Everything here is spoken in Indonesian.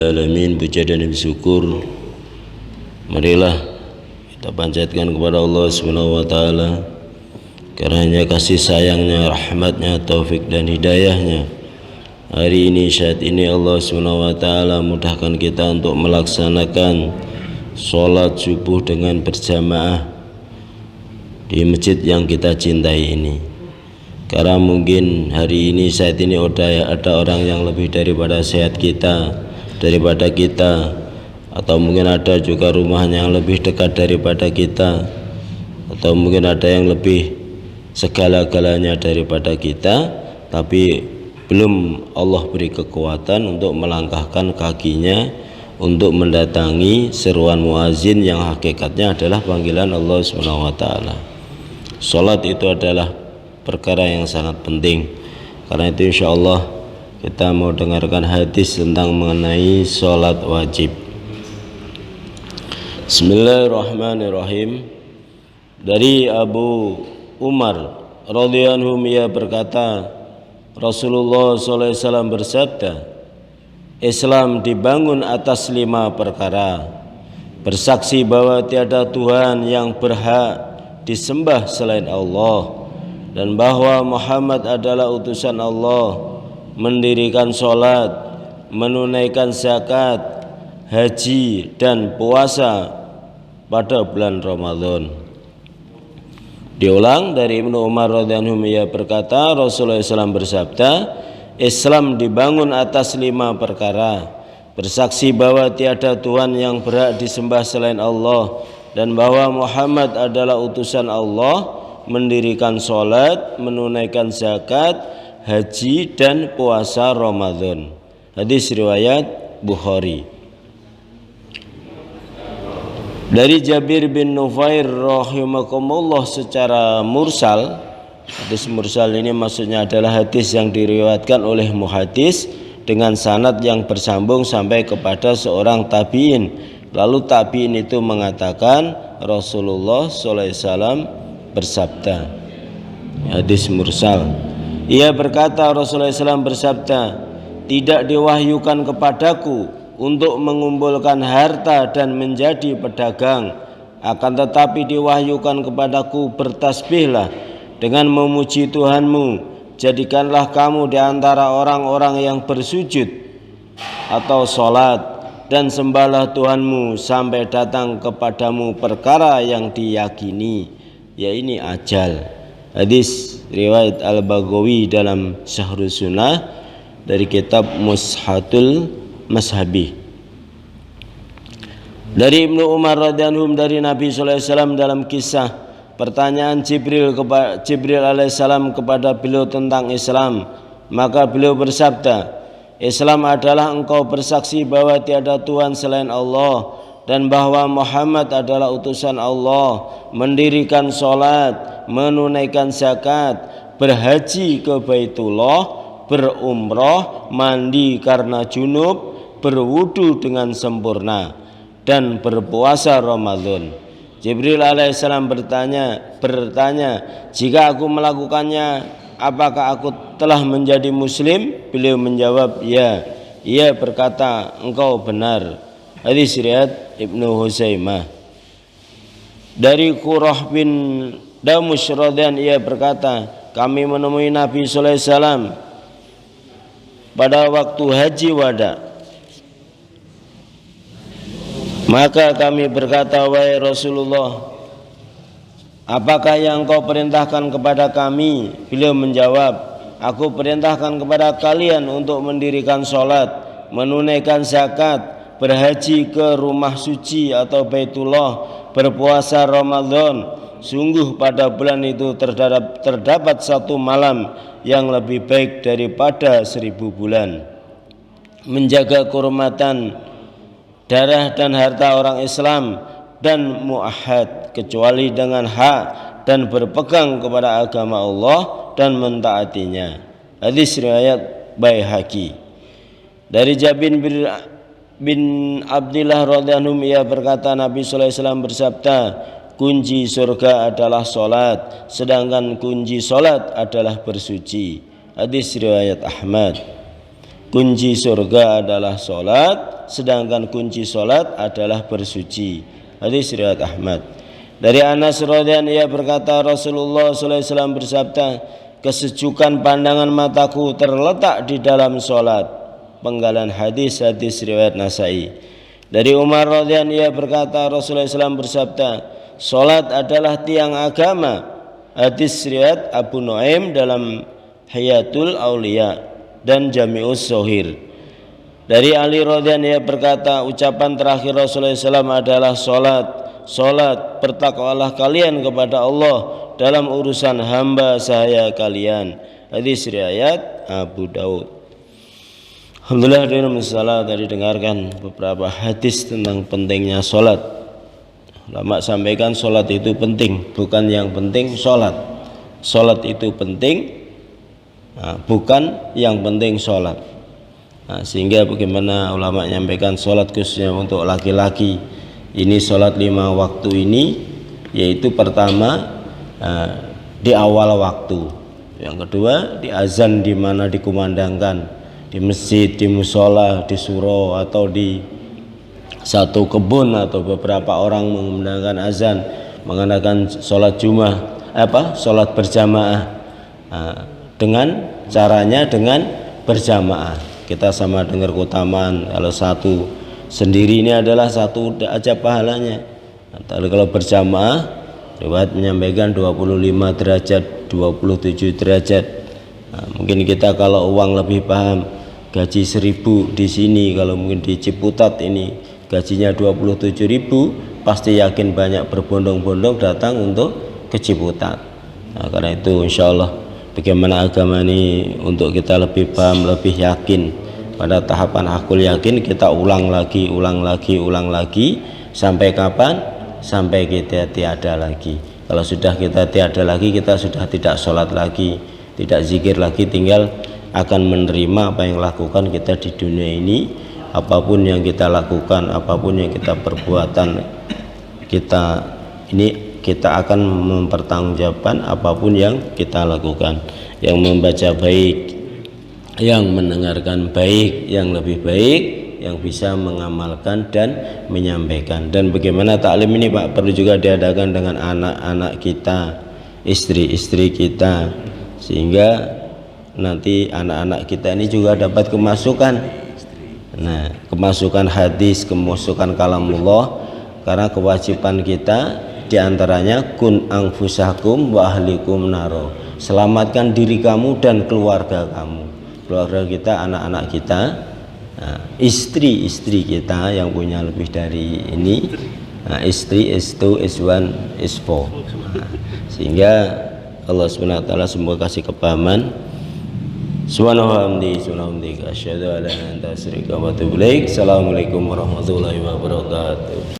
Alamin, puja dan syukur marilah kita panjatkan kepada Allah Subhanahu wa taala, karenanya kasih sayangnya, rahmatnya, taufik dan hidayahnya. Hari ini, saat ini Allah Subhanahu wa taala mudahkan kita untuk melaksanakan sholat subuh dengan berjamaah di masjid yang kita cintai ini. Karena mungkin hari ini, saat ini ada orang yang lebih daripada sehat daripada kita, atau mungkin ada juga rumahnya yang lebih dekat daripada kita, atau mungkin ada yang lebih segala-galanya daripada kita, tapi belum Allah beri kekuatan untuk melangkahkan kakinya untuk mendatangi seruan muazin yang hakikatnya adalah panggilan Allah Subhanahu wa taala. Salat itu adalah perkara yang sangat penting. Karena itu insyaallah kita mau dengarkan hadis tentang mengenai sholat wajib. Bismillahirrahmanirrahim. Dari Abu Umar radhiyallahu anhu, ia berkata, Rasulullah SAW bersabda, Islam dibangun atas 5 perkara: bersaksi bahwa tiada Tuhan yang berhak disembah selain Allah, dan bahwa Muhammad adalah utusan Allah, mendirikan sholat, menunaikan zakat, haji dan puasa pada bulan Ramadan. Diulang dari Ibnu Umar radhiyallahu anhu, ia berkata, Rasulullah SAW bersabda, Islam dibangun atas 5 perkara: bersaksi bahwa tiada Tuhan yang berhak disembah selain Allah, dan bahwa Muhammad adalah utusan Allah, mendirikan sholat, menunaikan zakat, haji dan puasa Ramadan. Hadis riwayat Bukhari. Dari Jabir bin Nufair rahimakumullah secara mursal. Hadis mursal ini maksudnya adalah hadis yang diriwayatkan oleh muhadis dengan sanad yang bersambung sampai kepada seorang tabi'in. Lalu tabi'in itu mengatakan Rasulullah SAW bersabda. Hadis mursal. Ia berkata, Rasulullah SAW bersabda, tidak diwahyukan kepadaku untuk mengumpulkan harta dan menjadi pedagang, akan tetapi diwahyukan kepadaku, bertasbihlah dengan memuji Tuhanmu, jadikanlah kamu di antara orang-orang yang bersujud atau sholat, dan sembahlah Tuhanmu sampai datang kepadamu perkara yang diyakini, yaitu ajal. Hadis riwayat Al-Baghawi dalam Syahrul Sunnah dari kitab Mushatul Mashabi. Dari Ibnu Umar radhiyallahu anhu, dari Nabi sallallahu alaihi wasallam dalam kisah pertanyaan Jibril alaihissalam kepada beliau tentang Islam, maka beliau bersabda, Islam adalah engkau bersaksi bahwa tiada Tuhan selain Allah, dan bahwa Muhammad adalah utusan Allah, mendirikan sholat, menunaikan zakat, berhaji ke Baitullah, berumrah, mandi karena junub, berwudu dengan sempurna, dan berpuasa Ramadan. Jibril alaihissalam bertanya, jika aku melakukannya, apakah aku telah menjadi muslim? Beliau menjawab, ya. Ia berkata, engkau benar. Hadis riwayat Ibnu Huzaimah. Dari Qurrah bin Damus radhiyallahu, ia berkata, kami menemui Nabi sallallahu alaihi wasallam pada waktu haji wada. Maka kami berkata, wahai Rasulullah, apakah yang engkau perintahkan kepada kami? Beliau menjawab, aku perintahkan kepada kalian untuk mendirikan sholat, menunaikan zakat, berhaji ke rumah suci atau Baitullah, berpuasa Ramadan. Sungguh pada bulan itu terdapat 1 malam yang lebih baik daripada 1000 bulan. Menjaga kehormatan darah dan harta orang Islam dan mu'ahad, kecuali dengan hak, dan berpegang kepada agama Allah dan mentaatinya. Hadis riwayat Baihaqi. Dari Jabir bin Abdillah radhiyallahu anhu, ia berkata, Nabi sallallahu alaihi wasallam bersabda, kunci surga adalah solat, sedangkan kunci solat adalah bersuci. Hadis riwayat Ahmad. kunci surga adalah sholat, sedangkan kunci sholat adalah bersuci. Hadis riwayat Ahmad. Dari Anas radhiyallahu anhu ia berkata, Rasulullah sallallahu alaihi wasallam bersabda, kesejukan pandangan mataku terletak di dalam sholat. Penggalan hadis riwayat Nasai. Dari Umar radhiyallahu anhu ia berkata, Rasulullah SAW bersabda, sholat adalah tiang agama. Hadis riwayat Abu Nuaim dalam Hayatul Auliya dan Jami'us Shohir. Dari Ali radhiyallahu anhu ia berkata, ucapan terakhir Rasulullah SAW adalah sholat, bertakwalah kalian kepada Allah dalam urusan hamba sahaya kalian. Hadis riwayat Abu Daud. Alhamdulillah tadi dengarkan beberapa hadis tentang pentingnya sholat. Ulama sampaikan sholat itu penting, bukan yang penting sholat. Sholat itu penting, bukan yang penting sholat. Sehingga bagaimana ulama menyampaikan sholat khususnya untuk laki-laki. Ini sholat 5 waktu ini, yaitu pertama di awal waktu, yang kedua di azan di mana dikumandangkan, di masjid, di musola, di suro, atau di satu kebun, atau beberapa orang mengumandangkan azan, mengadakan sholat sholat berjamaah. Dengan caranya dengan berjamaah, kita sama dengar keutamaan. Kalau satu sendiri ini adalah satu aja pahalanya. Tapi kalau berjamaah, riwayat menyampaikan 25 derajat, 27 derajat. Mungkin kita kalau uang lebih paham, gaji 1.000 di sini, kalau mungkin di Ciputat ini gajinya 27.000, pasti yakin banyak berbondong-bondong datang untuk ke Ciputat. Karena itu insya Allah bagaimana agama ini untuk kita lebih paham, lebih yakin. Pada tahapan hakul yakin kita ulang lagi sampai kapan? Sampai kita tiada lagi. Kalau sudah kita tiada lagi, kita sudah tidak sholat lagi, tidak zikir lagi, tinggal akan menerima apa yang lakukan kita di dunia ini. Apapun yang kita lakukan, apapun yang kita perbuatan, kita akan mempertanggungjawabkan apapun yang kita lakukan. Yang membaca baik, yang mendengarkan baik, yang lebih baik, yang bisa mengamalkan dan menyampaikan. Dan bagaimana taklim ini Pak perlu juga diadakan dengan anak-anak kita, istri-istri kita, sehingga nanti anak-anak kita ini juga dapat kemasukan. Nah, kemasukan hadis, kemasukan kalamullah, karena kewajiban kita diantaranya kun anfusakum wa ahlikum naro, selamatkan diri kamu dan keluarga kamu, keluarga kita, anak-anak kita, istri-istri kita yang punya lebih dari ini, istri S2, S1, S4, sehingga Allah SWT semoga kasih kepahaman. Subhanallah, asyhadu an la ilaha illa anta astaghfiruka wa atubu ilaik. Assalamualaikum warahmatullahi wabarakatuh.